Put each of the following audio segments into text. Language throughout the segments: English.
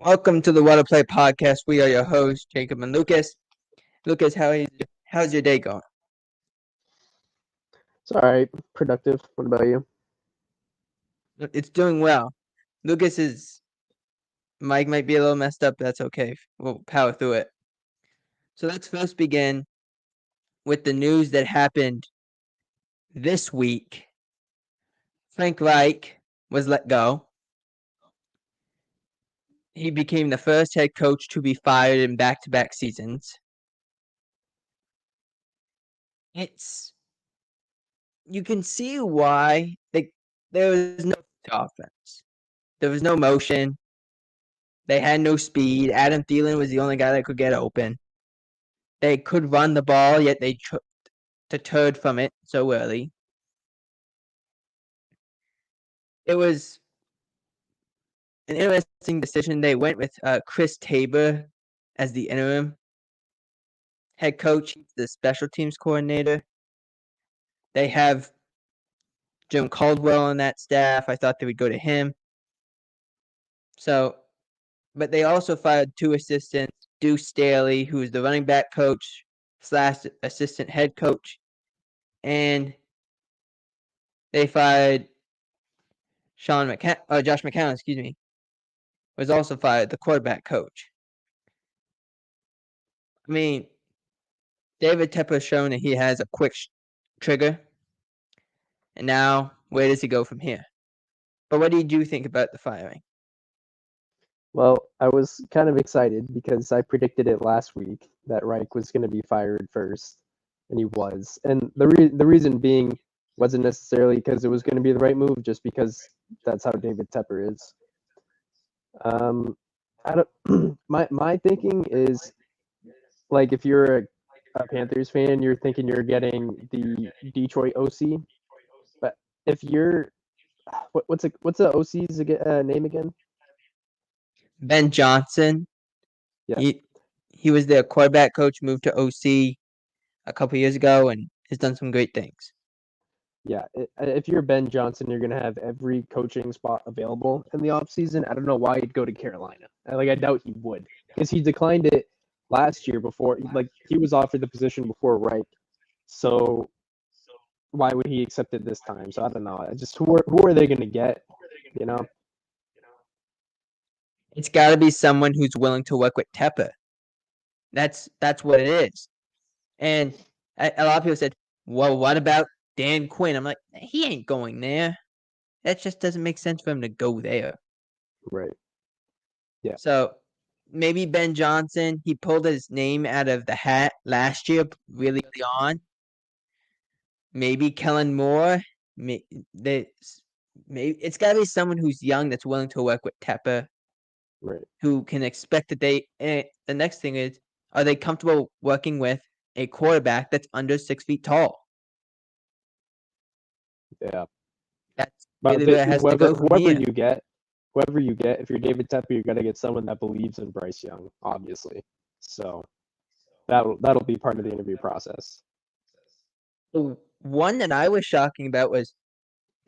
Welcome to the What to Play podcast. We are your hosts, Jacob and Lucas. Lucas, how's your day going? It's all right. Productive. What about you? It's doing well. Lucas's mic might be a little messed up. But that's okay. We'll power through it. So let's first begin with the news that happened this week. Frank Reich was let go. He became the first head coach to be fired in back-to-back seasons. You can see why there was no offense. There was no motion. They had no speed. Adam Thielen was the only guy that could get open. They could run the ball, yet they deterred from it so early. It was an interesting decision. They went with Chris Tabor as the interim head coach, the special teams coordinator. They have Jim Caldwell on that staff. I thought they would go to him. But they also fired two assistants, Deuce Staley, who is the running back coach / assistant head coach, and they fired Josh McCown, was also fired, the quarterback coach. I mean, David Tepper has shown that he has a quick trigger, and now where does he go from here? But what did you think about the firing? Well, I was kind of excited because I predicted it last week that Reich was going to be fired first, and he was. And the reason being wasn't necessarily because it was going to be the right move, just because that's how David Tepper is. I don't. My thinking is like if you're a Panthers fan, you're thinking you're getting the Detroit OC, but if you're what's the OC's name again? Ben Johnson. Yeah. He was their quarterback coach, moved to OC a couple years ago, and has done some great things. Yeah, if you're Ben Johnson, you're going to have every coaching spot available in the offseason. I don't know why he'd go to Carolina. I doubt he would because he declined it last year before. Like, he was offered the position before Reich. So why would he accept it this time? So I don't know. Who are they going to get, you know? It's got to be someone who's willing to work with Tepper. That's what it is. And a lot of people said, well, what about Dan Quinn? I'm like, he ain't going there. That just doesn't make sense for him to go there. Right. Yeah. So maybe Ben Johnson, he pulled his name out of the hat last year really early on. Maybe Kellen Moore. Maybe it's got to be someone who's young that's willing to work with Tepper. Right. Who can expect that the next thing is, are they comfortable working with a quarterback that's under 6 feet tall? Yeah. That's really where it has to go from here. Whoever you get, if you're David Tepper, you got to get someone that believes in Bryce Young, obviously. So that'll be part of the interview process. The one that I was shocking about was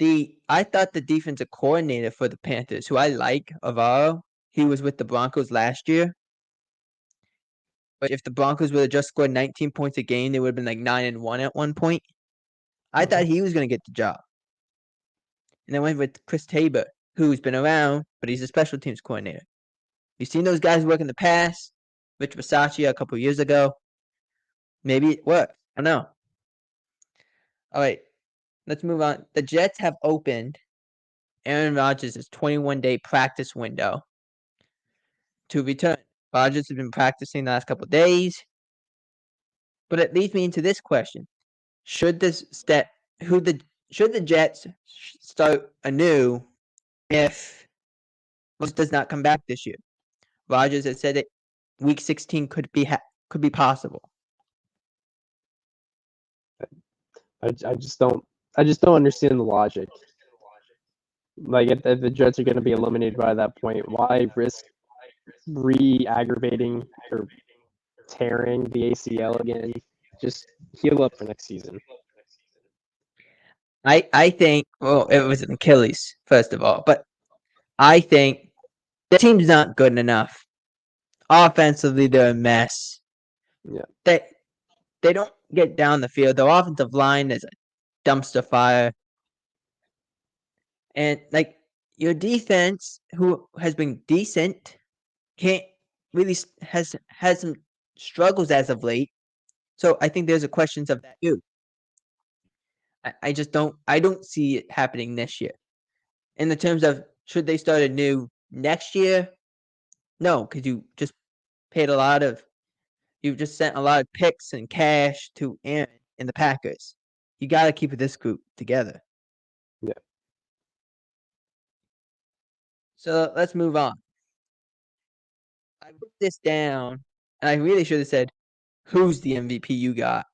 I thought the defensive coordinator for the Panthers, who I like, Alvaro, he was with the Broncos last year. But if the Broncos would have just scored 19 points a game, they would have been like 9-1 at one point. I thought he was going to get the job. And I went with Chris Tabor, who's been around, but he's a special teams coordinator. You've seen those guys work in the past. Rich Versace a couple years ago. Maybe it worked. I don't know. All right, let's move on. The Jets have opened Aaron Rodgers' 21-day practice window to return. Rodgers has been practicing the last couple of days. But it leads me into this question. Should the Jets start anew if Rodgers does not come back this year? Rodgers has said that Week 16 could be possible. I just don't understand the logic. Like if the Jets are going to be eliminated by that point, why risk re-aggravating or tearing the ACL again? Just heal up for next season. I think, well, it was an Achilles, first of all, but I think the team's not good enough. Offensively, they're a mess. Yeah. They don't get down the field. Their offensive line is a dumpster fire. And like your defense, who has been decent, can't really has some struggles as of late. So I think there's a questions of that too. I just don't see it happening this year. In the terms of should they start anew next year? No, because you just you've just sent a lot of picks and cash to Aaron and the Packers. You got to keep this group together. Yeah. So let's move on. I put this down, and I really should have said, "Who's the MVP you got?"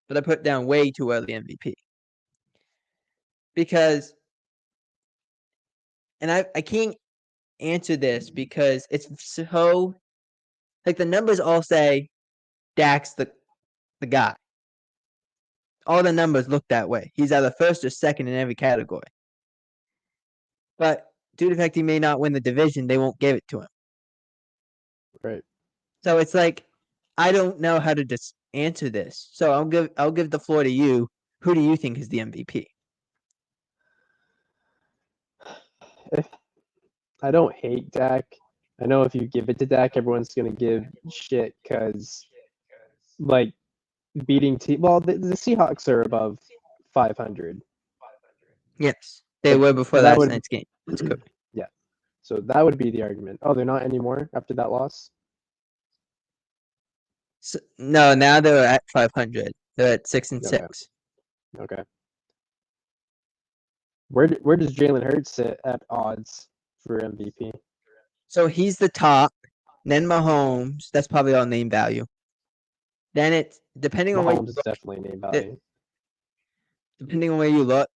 But I put down way too early MVP because, and I can't answer this because it's so like the numbers all say Dak's the guy. All the numbers look that way. He's either first or second in every category. But due to the fact he may not win the division, they won't give it to him. Right. So it's like I don't know how to just answer this. So I'll give the floor to you. Who do you think is the MVP? I don't hate Dak. I know if you give it to Dak, everyone's gonna give shit because like beating team. Well, the Seahawks are above 500. Yes, they were before So that last would night's game. That's correct. yeah. So that would be the argument. Oh, they're not anymore after that loss. So, no, now they're at 500. They're at 6-6. Okay. Where does Jalen Hurts sit at odds for MVP? So he's the top. Then Mahomes. That's probably all name value. Then it's depending on Mahomes is definitely name value. Depending on where you look,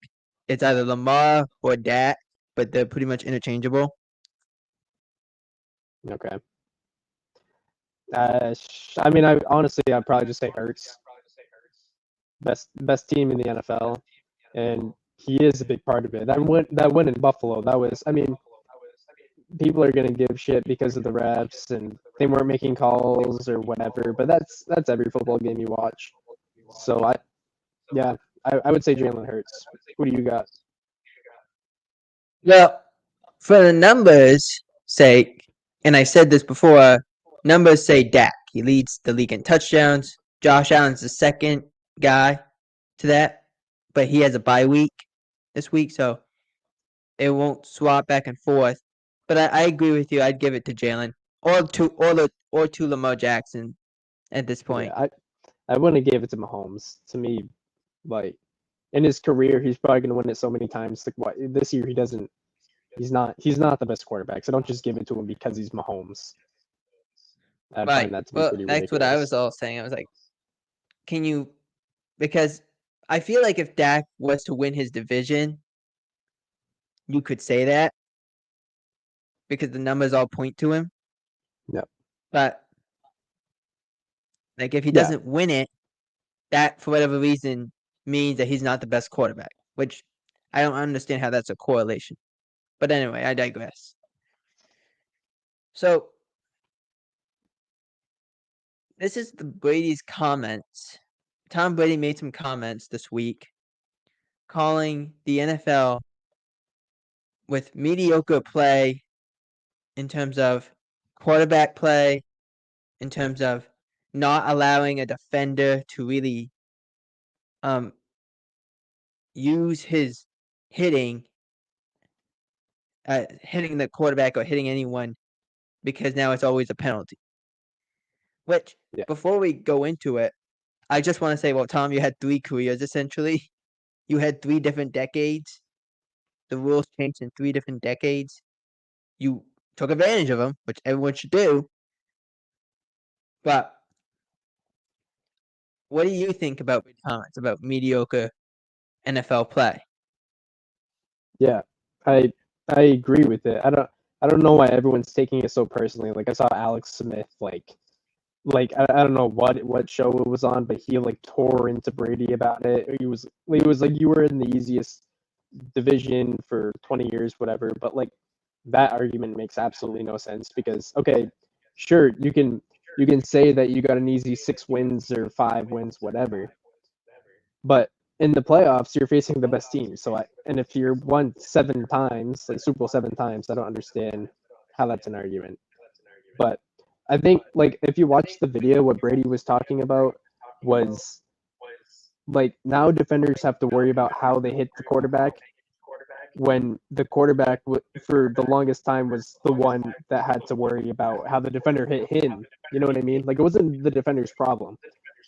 it's either Lamar or Dak, but they're pretty much interchangeable. Okay. I mean, I'd probably just say Hurts. Best team in the NFL, and he is a big part of it. That win in Buffalo. That was. I mean, people are gonna give shit because of the refs and they weren't making calls or whatever. But that's every football game you watch. So I would say Jalen Hurts. Who do you got? Well, for the numbers' sake, and I said this before, numbers say Dak. He leads the league in touchdowns. Josh Allen's the second guy to that, but he has a bye week this week, so it won't swap back and forth. But I agree with you. I'd give it to Jalen or to Lamar Jackson at this point. Yeah, I wouldn't give it to Mahomes. To me, like in his career, he's probably gonna win it so many times. Like what this year, he doesn't. He's not the best quarterback. So don't just give it to him because he's Mahomes. I Right. find that to be Well, pretty that's what I ridiculous. was all saying. I was like, can you? Because I feel like if Dak was to win his division, you could say that because the numbers all point to him. Yep. But like if he Yeah. doesn't win it, that for whatever reason means that he's not the best quarterback, which I don't understand how that's a correlation. But anyway, I digress. So this is the Brady's comments. Tom Brady made some comments this week calling the NFL with mediocre play in terms of quarterback play, in terms of not allowing a defender to really use his hitting hitting the quarterback or hitting anyone because now it's always a penalty. Which before we go into it, I just want to say, well, Tom, you had 3 careers essentially. You had 3 different decades. The rules changed in 3 different decades. You took advantage of them, which everyone should do. But what do you think about comments about mediocre NFL play? Yeah, I agree with it. I don't know why everyone's taking it so personally. Like I saw Alex Smith I don't know what show it was on, but he like tore into Brady about it. He was like, you were in the easiest division for 20 years, whatever. But like that argument makes absolutely no sense because okay, sure, you can say that you got an easy 6 wins or 5 wins, whatever, but in the playoffs you're facing the best team. And if you're won 7 times, like Super Bowl 7 times, I don't understand how that's an argument. But I think like if you watch the video, what Brady was talking about was like now defenders have to worry about how they hit the quarterback when the quarterback for the longest time was the one that had to worry about how the defender hit him. You know what I mean? Like it wasn't the defender's problem,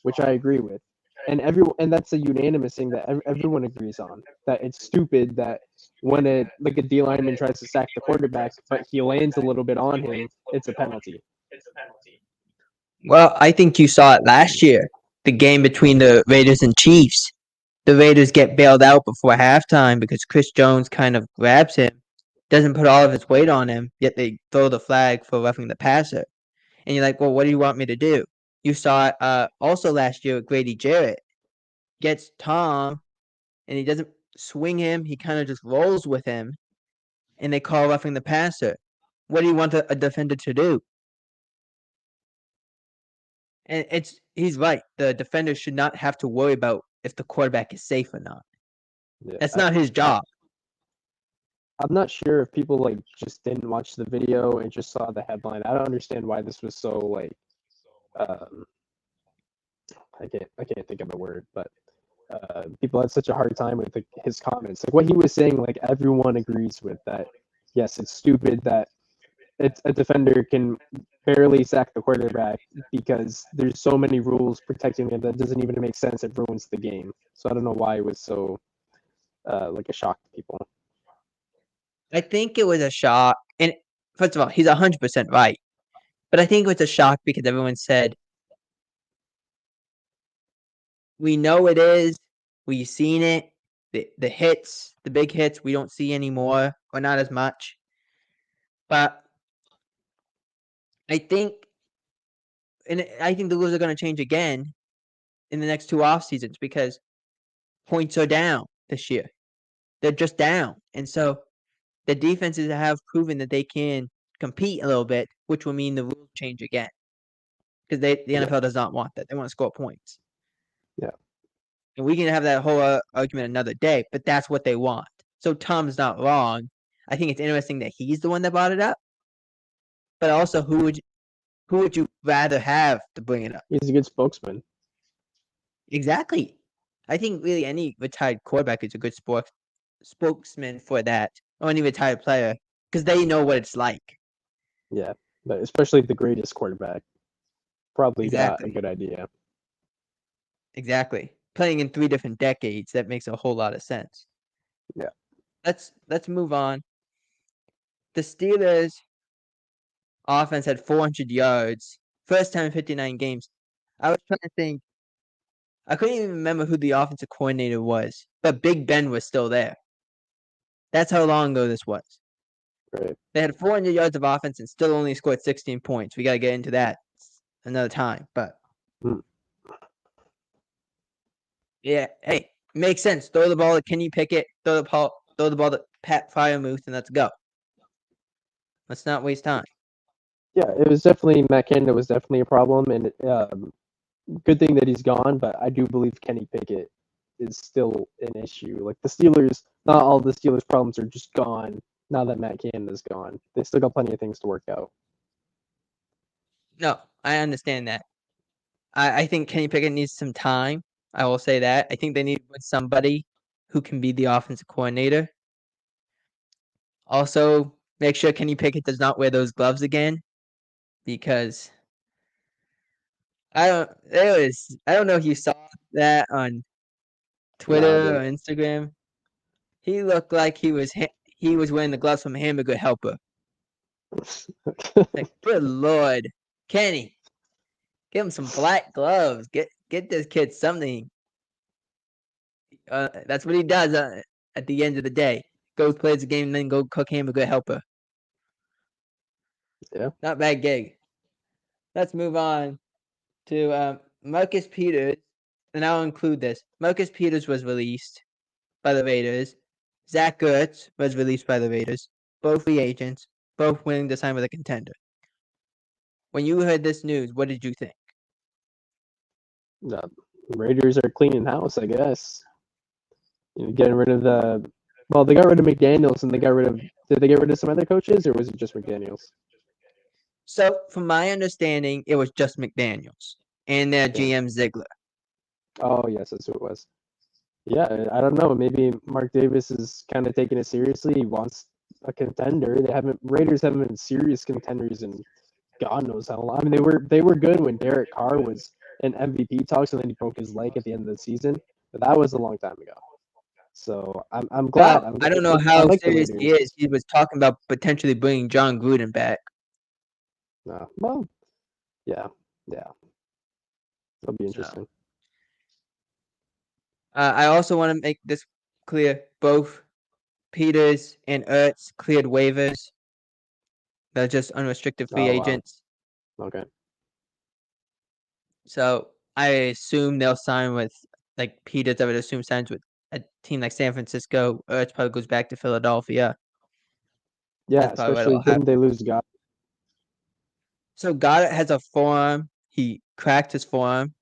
which I agree with. And that's a unanimous thing that everyone agrees on, that it's stupid that when a D lineman tries to sack the quarterback but he lands a little bit on him, it's a penalty. Well, I think you saw it last year, the game between the Raiders and Chiefs. The Raiders get bailed out before halftime because Chris Jones kind of grabs him, doesn't put all of his weight on him, yet they throw the flag for roughing the passer. And you're like, well, what do you want me to do? You saw it also last year with Grady Jarrett. Gets Tom, and he doesn't swing him. He kind of just rolls with him, and they call roughing the passer. What do you want a defender to do? And he's right. The defender should not have to worry about if the quarterback is safe or not. Yeah, That's not his job. I'm not sure if people like just didn't watch the video and just saw the headline. I don't understand why this was so like um, I can't think of the word, but people had such a hard time with his comments. Like what he was saying, like everyone agrees with that. Yes, it's stupid that a defender can barely sack the quarterback because there's so many rules protecting him that doesn't even make sense. It ruins the game. So I don't know why it was so like a shock to people. I think it was a shock. And first of all, he's 100% right. But I think it was a shock because everyone said, we know it is. We've seen it. The hits, the big hits, we don't see anymore, or not as much. But I think, and I think the rules are going to change again in the next 2 off seasons because points are down this year. They're just down, and so the defenses have proven that they can compete a little bit, which will mean the rules change again because the NFL does not want that. They want to score points. Yeah. And we can have that whole argument another day, but that's what they want. So Tom's not wrong. I think it's interesting that he's the one that brought it up. But also, who would you rather have to bring it up? He's a good spokesman. Exactly. I think really any retired quarterback is a good spokesman for that, or any retired player, because they know what it's like. Yeah, but especially the greatest quarterback probably got a Exactly. good idea. Exactly. Playing in 3 different decades, that makes a whole lot of sense. Yeah. Let's move on. The Steelers offense had 400 yards. First time in 59 games. I was trying to think. I couldn't even remember who the offensive coordinator was, but Big Ben was still there. That's how long ago this was. Right. They had 400 yards of offense and still only scored 16 points. We got to get into that another time. But yeah, hey, makes sense. Throw the ball to Kenny Pickett. Throw the ball to Pat Freiermuth, and let's go. Let's not waste time. Yeah, it was definitely Matt Canada was definitely a problem, and good thing that he's gone. But I do believe Kenny Pickett is still an issue. Like the Steelers, not all the Steelers' problems are just gone now that Matt Canada's gone. They still got plenty of things to work out. No, I understand that. I think Kenny Pickett needs some time. I will say that. I think they need somebody who can be the offensive coordinator. Also, make sure Kenny Pickett does not wear those gloves again, because I don't know if you saw that on Twitter or Instagram. He looked like he was wearing the gloves from Hamburger Helper. Like, good Lord, Kenny, give him some black gloves. Get this kid something. That's what he does at the end of the day. Goes plays the game and then go cook Hamburger Helper. Yeah. Not bad gig. Let's move on to Marcus Peters, and I'll include this. Marcus Peters was released by the Raiders. Zach Ertz was released by the Raiders. both free agents, both willing to sign with a contender. When you heard this news, what did you think? The Raiders are cleaning house, I guess. Getting rid of the. Well, they got rid of McDaniels, and they got rid of. Did they get rid of some other coaches, or was it just McDaniels? So, from my understanding, it was just McDaniels and their Okay. GM Ziegler. Oh yes, that's who it was. Yeah, I don't know. Maybe Mark Davis is kind of taking it seriously. He wants a contender. Raiders haven't been serious contenders in God knows how long. I mean, they were good when Derek Carr was in MVP talks, and then he broke his leg at the end of the season. But that was a long time ago. So I'm glad. Well, I don't know I how like the serious he Raiders. is. He was talking about potentially bringing John Gruden back. Well, yeah. That'll be So, interesting. I also want to make this clear. Both Peters and Ertz cleared waivers. They're just unrestricted free Oh wow. agents. Okay. So I assume they'll sign with, like, Peters, I would assume signs with a team like San Francisco. Ertz probably goes back to Philadelphia. Yeah, That's probably especially what'll happen. didn't they lose God? So Goddard has a forearm. He cracked his forearm.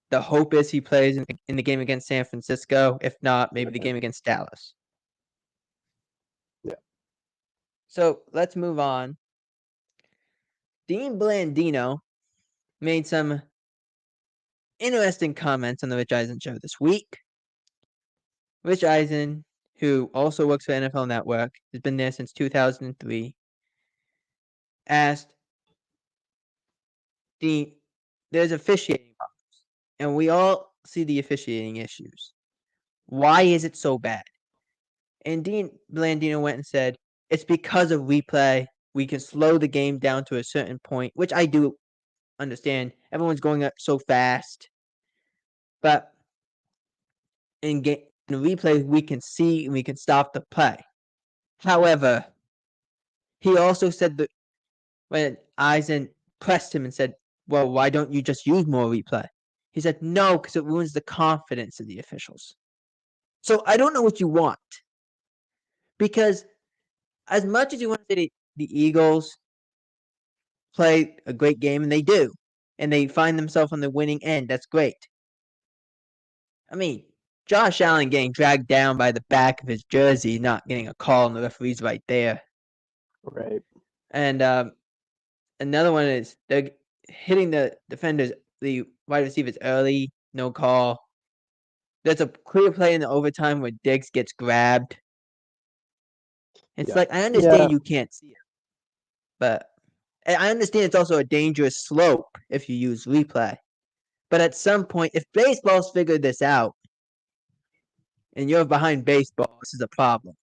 The hope is he plays in the game against San Francisco. If not, maybe the Okay. game against Dallas. Yeah. So let's move on. Dean Blandino made some interesting comments on the Rich Eisen show this week. Rich Eisen, who also works for NFL Network, has been there since 2003, asked Dean, there's officiating problems, and we all see the officiating issues. Why is it so bad? And Dean Blandino went and said, it's because of replay. We can slow the game down to a certain point, which I do understand. Everyone's going up so fast. But in replay, we can see and we can stop the play. However, he also said that when Eisen pressed him and said, well, why don't you just use more replay? He said, no, because it ruins the confidence of the officials. So I don't know what you want. Because as much as you want to say the Eagles play a great game, and they do, and they find themselves on the winning end, that's great. I mean, Josh Allen getting dragged down by the back of his jersey, not getting a call, and the referee's right there. Right. And another one is they're hitting the defenders, the wide receivers early, no call. There's a clear play in the overtime where Diggs gets grabbed. It's Yeah. like, I Yeah. understand you can't see it, but I understand it's also a dangerous slope if you use replay. But at some point, if baseball's figured this out and you're behind baseball, this is a problem.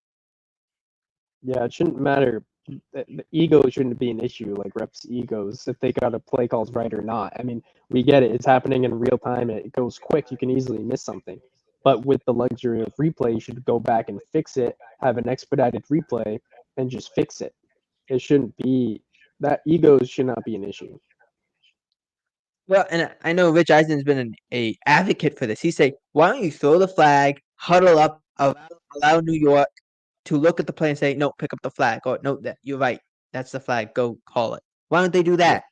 Yeah, it shouldn't matter. The ego shouldn't be an issue, like reps' egos, if they got a play calls right or not. I mean, we get it. It's happening in real time. It goes quick. You can easily miss something. But with the luxury of replay, you should go back and fix it, have an expedited replay, and just fix it. It shouldn't be that egos should not be an issue. Well, and I know Rich Eisen's been an advocate for this. He say, why don't you throw the flag, huddle up, allow New York to look at the play and say, no, pick up the flag. Or, no, you're right. That's the flag. Go call it. Why don't they do that?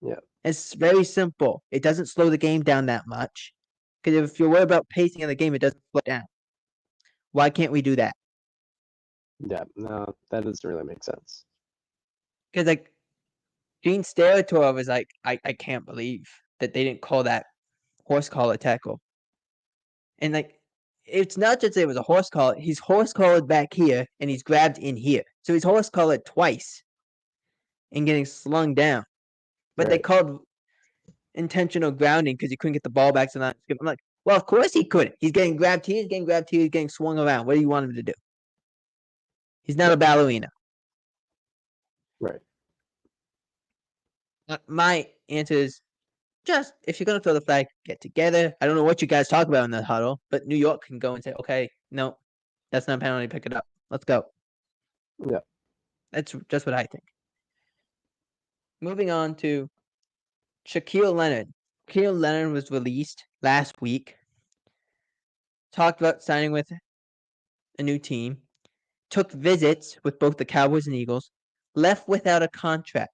Yeah. It's very simple. It doesn't slow the game down that much. Because if you're worried about pacing of the game, it doesn't slow down. Why can't we do that? Yeah. No, that doesn't really make sense. Because, like, Gene Steratore was like, I can't believe that they didn't call that horse collar tackle. And, like, it's not just that it was a horse collar. He's horse collared back here, and he's grabbed in here. So he's horse collared twice and getting slung down. But they Right. called intentional grounding because he couldn't get the ball back to the line. I'm like, well, of course he couldn't. He's getting grabbed here, he's getting grabbed here, he's getting swung around. What do you want him to do? He's not a ballerina. Right. My answer is just, if you're going to throw the flag, get together. I don't know what you guys talk about in the huddle, but New York can go and say, okay, no, that's not a penalty. Pick it up. Let's go. Yeah. That's just what I think. Moving on to Shaquille Leonard. Shaquille Leonard was released last week. Talked about signing with a new team. took visits with both the Cowboys and Eagles, left without a contract.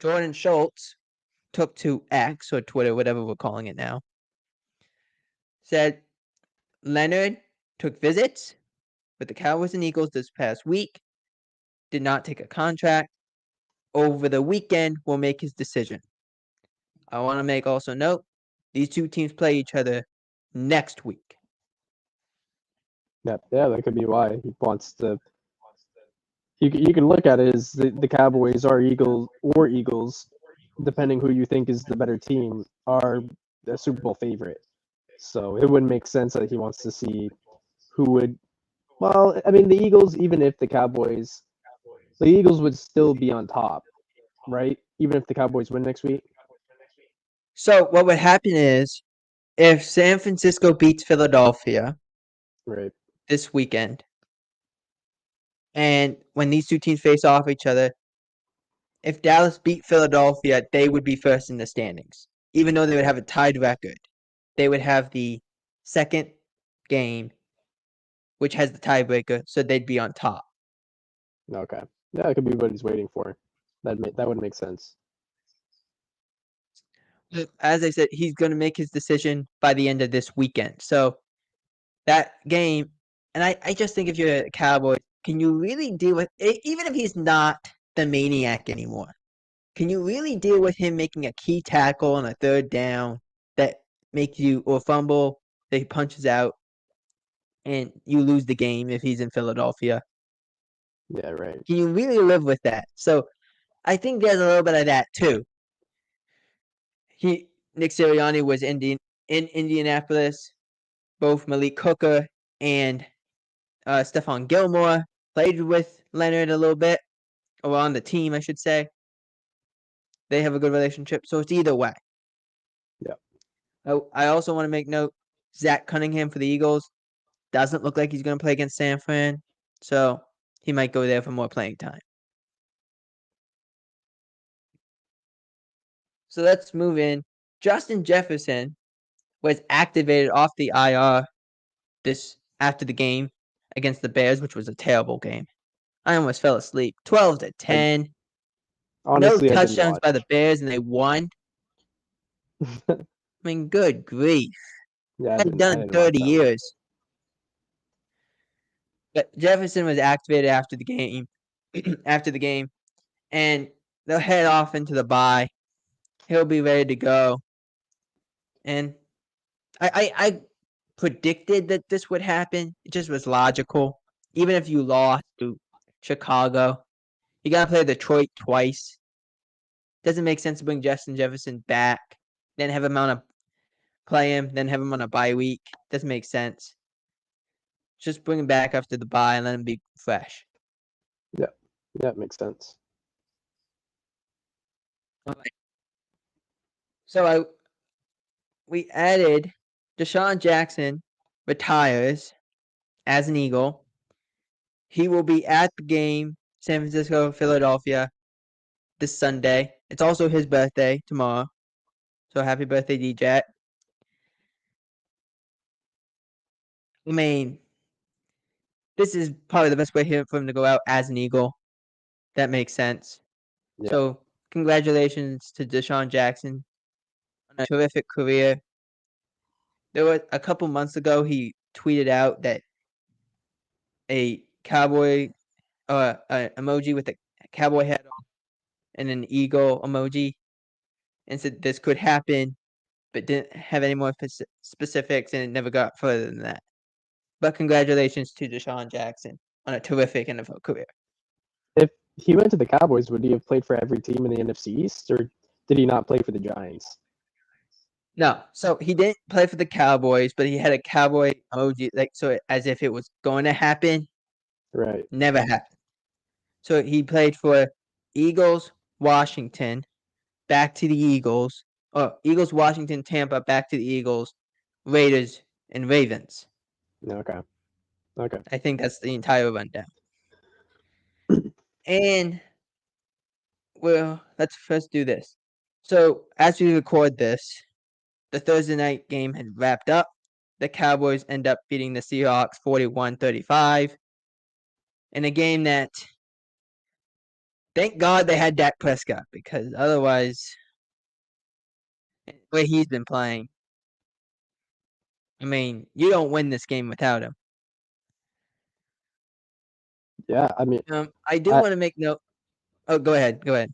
Jordan Schultz took to X or Twitter, whatever we're calling it now, said Leonard took visits with the Cowboys and Eagles this past week, did not take a contract. Over the weekend, will make his decision. I want to make also note, these two teams play each other next week. Yeah, that could be why he wants to. You can look at it as the Cowboys are Eagles, depending who you think is the better team, are a Super Bowl favorite. So it wouldn't make sense that he wants to see who would. Well, I mean, the Eagles, even if the Eagles would still be on top, right? Even if the Cowboys win next week. So what would happen is, if San Francisco beats Philadelphia Right. this weekend, and when these two teams face off each other, if Dallas beat Philadelphia, they would be first in the standings. Even though they would have a tied record, they would have the second game, which has the tiebreaker, so they'd be on top. Okay. Yeah, it could be what he's waiting for. That would make sense. As I said, he's going to make his decision by the end of this weekend. So that game, and I just think if you're a Cowboy, can you really deal with it, even if he's not the maniac anymore? Can you really deal with him making a key tackle on a third down that makes you, or fumble that he punches out, and you lose the game if he's in Philadelphia? Yeah, right. Can you really live with that? So I think there's a little bit of that too. Nick Sirianni was in Indianapolis. Both Malik Hooker and Stephon Gilmore played with Leonard a little bit, or on the team, I should say. They have a good relationship, so it's either way. Yeah. I also want to make note, Zach Cunningham for the Eagles doesn't look like he's going to play against San Fran, so he might go there for more playing time. So let's move in. Justin Jefferson was activated off the IR after the game against the Bears, which was a terrible game. I almost fell asleep. 12-10. Honestly, no I didn't touchdowns watch. by the Bears, and they won. I mean, good grief. Yeah, I Hadn't didn't done in watch 30 that one. years. But Jefferson was activated after the game. And they'll head off into the bye. He'll be ready to go. And I predicted that this would happen. It just was logical. Even if you lost to Chicago, you gotta play Detroit twice. Doesn't make sense to bring Justin Jefferson back, then have him play him, then have him on a bye week. Doesn't make sense. Just bring him back after the bye and let him be fresh. Yeah, that makes sense. So we added Deshaun Jackson retires as an Eagle. He will be at the game, San Francisco, Philadelphia, this Sunday. It's also his birthday tomorrow. So happy birthday, DJ. I mean, this is probably the best way for him to go out as an Eagle. That makes sense. Yeah. So congratulations to Deshaun Jackson on a terrific career. There was a couple months ago he tweeted out that a cowboy an emoji with a cowboy hat on and an eagle emoji, and said this could happen, but didn't have any more specifics, and it never got further than that. But congratulations to Deshaun Jackson on a terrific NFL career. If he went to the Cowboys, would he have played for every team in the NFC East, or did he not play for the Giants? No, so he didn't play for the Cowboys, but he had a cowboy emoji, as if it was going to happen. Right. Never happened. So he played for Eagles, Washington, back to the Eagles. Eagles, Washington, Tampa, back to the Eagles, Raiders, and Ravens. Okay. I think that's the entire rundown. And well, let's first do this. So as we record this, the Thursday night game had wrapped up. the Cowboys end up beating the Seahawks 41-35 in a game that, thank God they had Dak Prescott, because otherwise, the way he's been playing, I mean, you don't win this game without him. Yeah, I mean, I do I- want to make note. Oh, go ahead. Go ahead.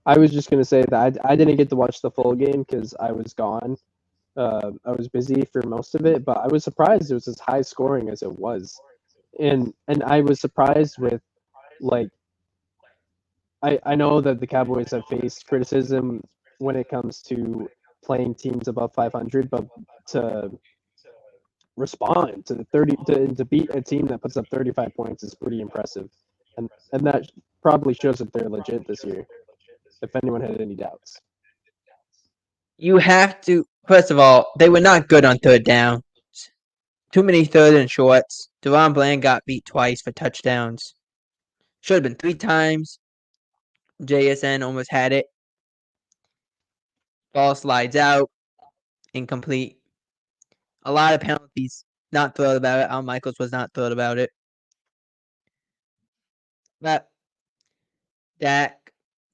I was just gonna say that I didn't get to watch the full game because I was gone. I was busy for most of it, but I was surprised it was as high scoring as it was, and I was surprised with like I know that the Cowboys have faced criticism when it comes to playing teams above 500, but to respond to the 30 to beat a team that puts up 35 points is pretty impressive, and that probably shows that they're legit this year. If anyone had any doubts. You have to, first of all, they were not good on third down. Too many third and shorts. DeRon Bland got beat twice for touchdowns. Should have been 3 times. JSN almost had it. Ball slides out. Incomplete. A lot of penalties. Not thrilled about it. Al Michaels was not thrilled about it. But Dak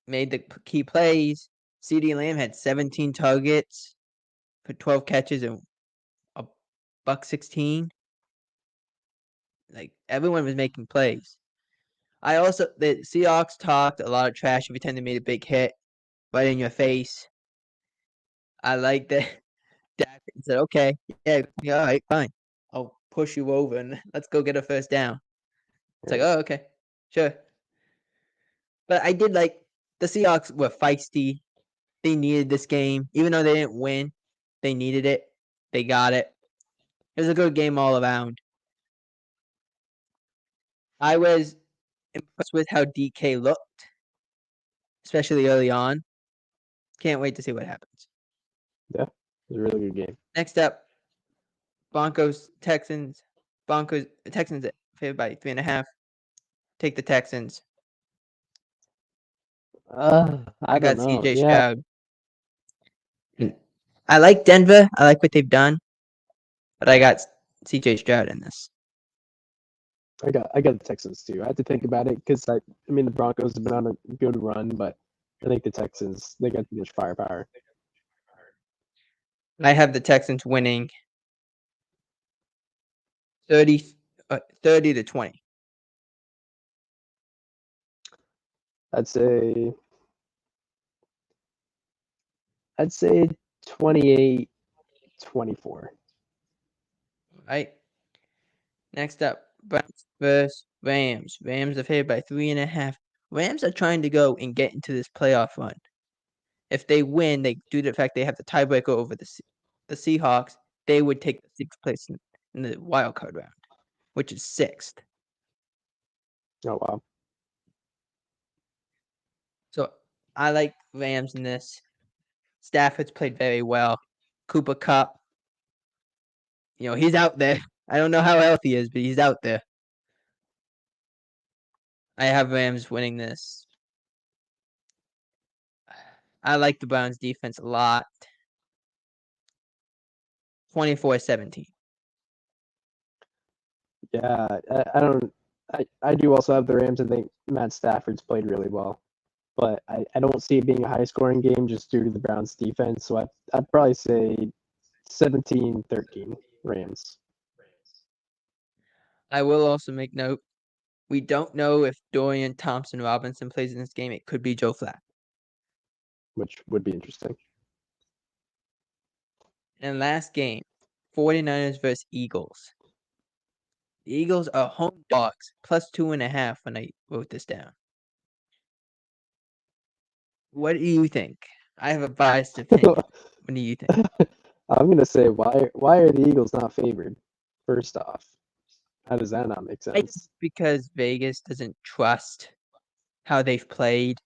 made the key plays. CeeDee Lamb had 17 targets for 12 catches and a $116. Like, everyone was making plays. The Seahawks talked a lot of trash every time they made a big hit right in your face. I like that. Dak said, "Okay, yeah, all right, fine. I'll push you over and let's go get a first down." It's like, "Oh, okay, sure." But I did like the Seahawks were feisty. They needed this game, even though they didn't win. They needed it. They got it. It was a good game all around. I was impressed with how DK looked, especially early on. Can't wait to see what happens. Yeah, it was a really good game. Next up, Texans favored by 3.5. Take the Texans. I got don't know. CJ Yeah, Stroud. I like Denver. I like what they've done, but I got CJ Stroud in this. I got the Texans too. I had to think about it because I mean the Broncos have been on a good run, but I think the Texans they got too much firepower. I have the Texans winning 30-20. I'd say 28-24. Right. Next up, Browns versus Rams. Rams are favored by 3.5. Rams are trying to go and get into this playoff run. If they win, due to the fact they have the tiebreaker over the Seahawks, they would take the 6th place in the wild card round, which is 6th. Oh wow. So I like Rams in this. Stafford's played very well. Cooper Kupp, he's out there. I don't know how healthy he is, but he's out there. I have Rams winning this. I like the Browns defense a lot. 24-17. Yeah, I don't. I do also have the Rams. I think Matt Stafford's played really well, but I don't see it being a high scoring game just due to the Browns defense. So I'd probably say 17-13 Rams. I will also make note, we don't know if Dorian Thompson-Robinson plays in this game. It could be Joe Flacco. Which would be interesting. And last game, 49ers versus Eagles. The Eagles are home dogs, plus 2.5 when I wrote this down. What do you think? I have a biased opinion. What do you think? I'm gonna say why are the Eagles not favored? First off, how does that not make sense? Because Vegas doesn't trust how they've played.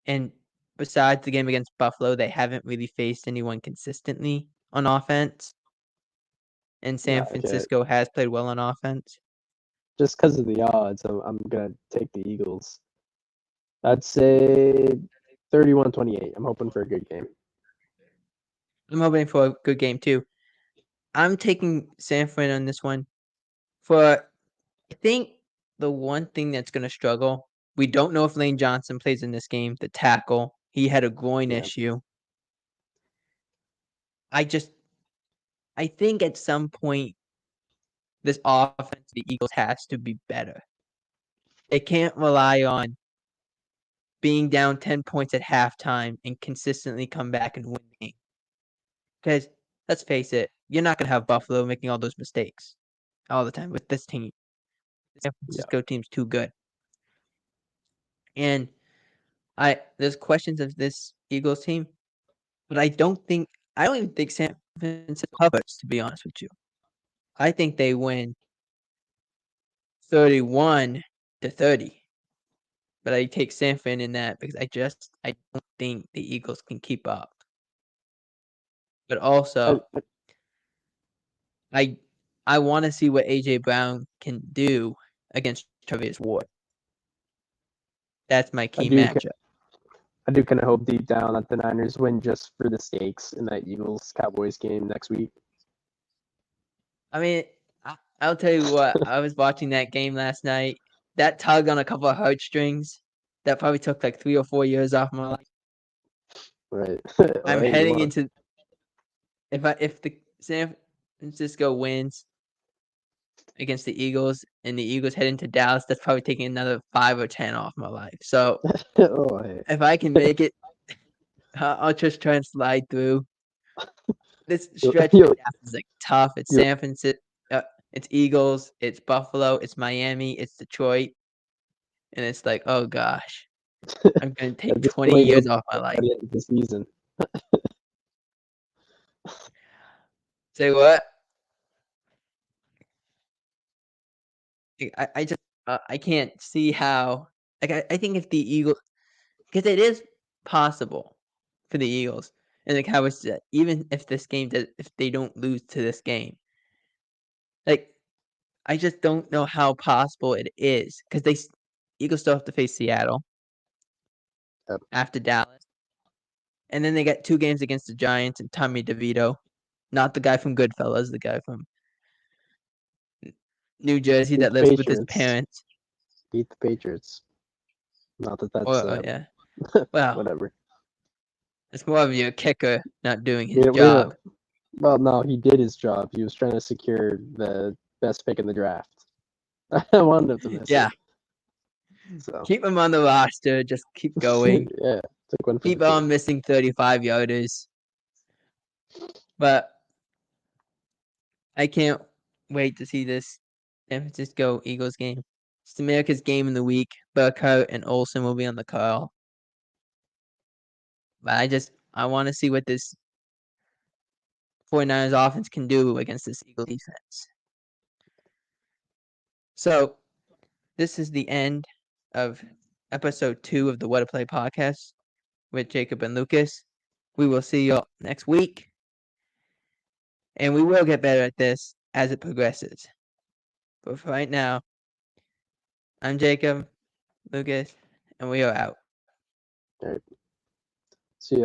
And besides the game against Buffalo, they haven't really faced anyone consistently on offense. And San Francisco has played well on offense. Just because of the odds, I'm gonna take the Eagles. I'd say 31-28. I'm hoping for a good game. I'm hoping for a good game too. I'm taking San Fran on this one. I think the one thing that's going to struggle, we don't know if Lane Johnson plays in this game, the tackle. He had a groin Yeah. issue. I think at some point, this offense, the Eagles, has to be better. They can't rely on being down 10 points at halftime and consistently come back and win the game. Because, let's face it, you're not going to have Buffalo making all those mistakes all the time with this team. The San Francisco team's too good. And there's questions of this Eagles team, but I don't even think San Francisco covers, to be honest with you. I think they win 31-30. But I take San Fran in that because I don't think the Eagles can keep up. But also, I want to see what AJ Brown can do against Travis Ward. That's my key matchup. I do kind of hope deep down that the Niners win just for the stakes in that Eagles-Cowboys game next week. I mean, I'll tell you what. I was watching that game last night. That tug on a couple of heartstrings, that probably took like 3 or 4 years off my life. Right. I'm heading into if the San Francisco wins against the Eagles and the Eagles head into Dallas, that's probably taking another 5 or 10 off my life. So if I can make it, I'll just try and slide through. This stretch for Dallas is like tough. It's San Francisco, it's Eagles, it's Buffalo, it's Miami, it's Detroit, and it's like, oh gosh, I'm gonna take 20 years off my life. This season. Say what? I just I can't see how. Like I think if the Eagles, because it is possible for the Eagles and the Cowboys, even if if they don't lose to this game, like I just don't know how possible it is because Eagles still have to face Seattle after Dallas, and then they got 2 games against the Giants and Tommy DeVito, not the guy from Goodfellas, the guy from New Jersey that lives with his parents. Beat the Patriots. Not that that's yeah. Well, whatever. It's more of your kicker not doing his job. Well, no, he did his job. He was trying to secure the best pick in the draft. I wanted him to miss it. So keep him on the roster. Just keep going. Yeah, took one for keep on missing 35-yarders. But I can't wait to see this San Francisco Eagles game. It's America's game in the week. Burkhardt and Olsen will be on the call. But I want to see what this 49ers offense can do against this Eagles defense. So, this is the end of episode 2 of the What a Play podcast with Jacob and Lucas. We will see you all next week. And we will get better at this as it progresses. But for right now, I'm Jacob, Lucas, and we are out. All right. See ya.